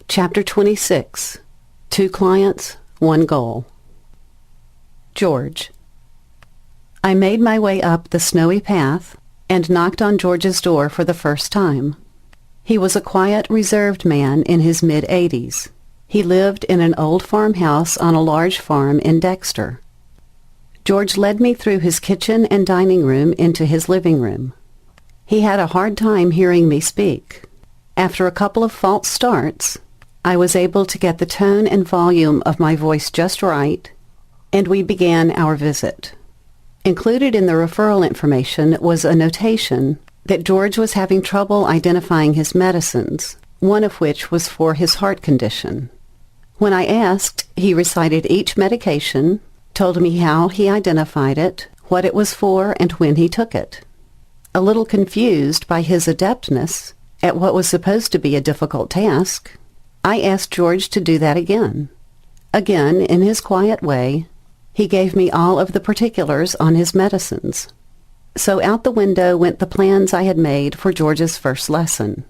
Chapter 26. 2 Clients, 1 Goal. George. I made my way up the snowy path and knocked on George's door for the first time. He was a quiet, reserved man in his mid-80s. He lived in an old farmhouse on a large farm in Dexter. George led me through his kitchen and dining room into his living room. He had a hard time hearing me speak. After a couple of false starts, I was able to get the tone and volume of my voice just right, and we began our visit. Included in the referral information was a notation that George was having trouble identifying his medicines, one of which was for his heart condition. When I asked, he recited each medication, told me how he identified it, what it was for, and when he took it. A little confused by his adeptness at what was supposed to be a difficult task, I asked George to do that again. Again, in his quiet way, he gave me all of the particulars on his medicines. So out the window went the plans I had made for George's first lesson.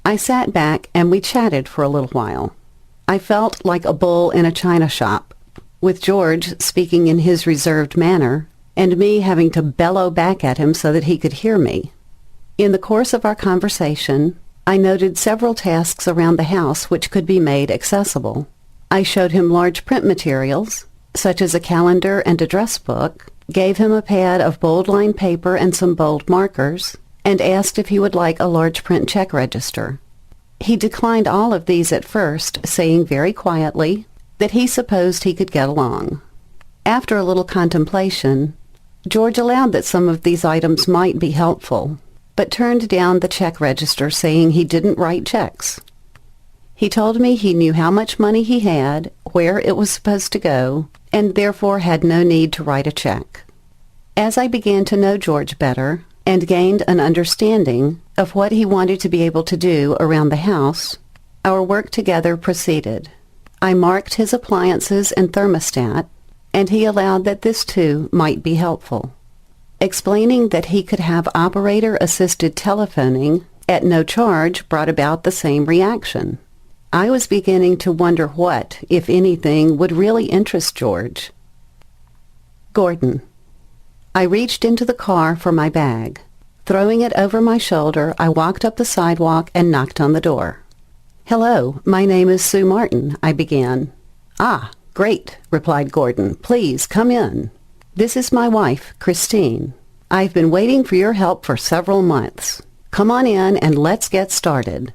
I sat back and we chatted for a little while. I felt like a bull in a china shop, with George speaking in his reserved manner, and me having to bellow back at him so that he could hear me. In the course of our conversation, I noted several tasks around the house which could be made accessible. I showed him large print materials, such as a calendar and address book, gave him a pad of bold-line paper and some bold markers, and asked if he would like a large print check register. He declined all of these at first, saying very quietly that he supposed he could get along. After a little contemplation, George allowed that some of these items might be helpful, but turned down the check register, saying he didn't write checks. He told me he knew how much money he had, where it was supposed to go, and therefore had no need to write a check. As I began to know George better and gained an understanding of what he wanted to be able to do around the house, our work together proceeded. I marked his appliances and thermostat, and he allowed that this too might be helpful. Explaining that he could have operator-assisted telephoning at no charge brought about the same reaction. I was beginning to wonder what, if anything, would really interest George. Gordon. I reached into the car for my bag. Throwing it over my shoulder, I walked up the sidewalk and knocked on the door. "Hello, my name is Sue Martin," I began. "Ah, great," replied Gordon. "Please, come in. This is my wife, Christine. I've been waiting for your help for several months. Come on in and let's get started."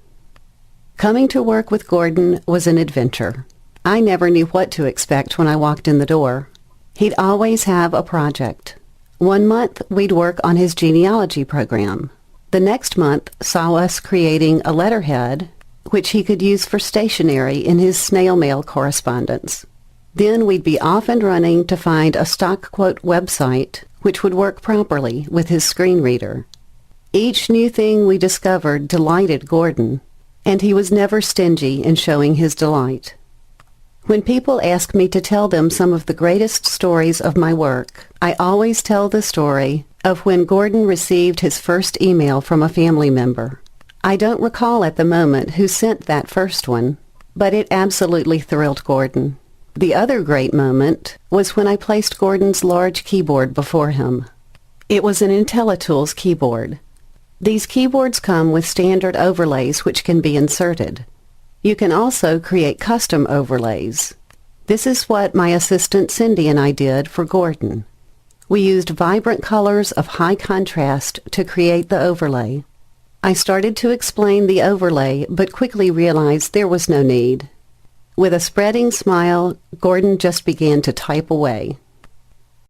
Coming to work with Gordon was an adventure. I never knew what to expect when I walked in the door. He'd always have a project. One month, we'd work on his genealogy program. The next month saw us creating a letterhead, which he could use for stationery in his snail mail correspondence. Then we'd be off and running to find a stock quote website which would work properly with his screen reader. Each new thing we discovered delighted Gordon, and he was never stingy in showing his delight. When people ask me to tell them some of the greatest stories of my work, I always tell the story of when Gordon received his first email from a family member. I don't recall at the moment who sent that first one, but it absolutely thrilled Gordon. The other great moment was when I placed Gordon's large keyboard before him. It was an IntelliTools keyboard. These keyboards come with standard overlays which can be inserted. You can also create custom overlays. This is what my assistant Cindy and I did for Gordon. We used vibrant colors of high contrast to create the overlay. I started to explain the overlay, but quickly realized there was no need. With a spreading smile, Gordon just began to type away.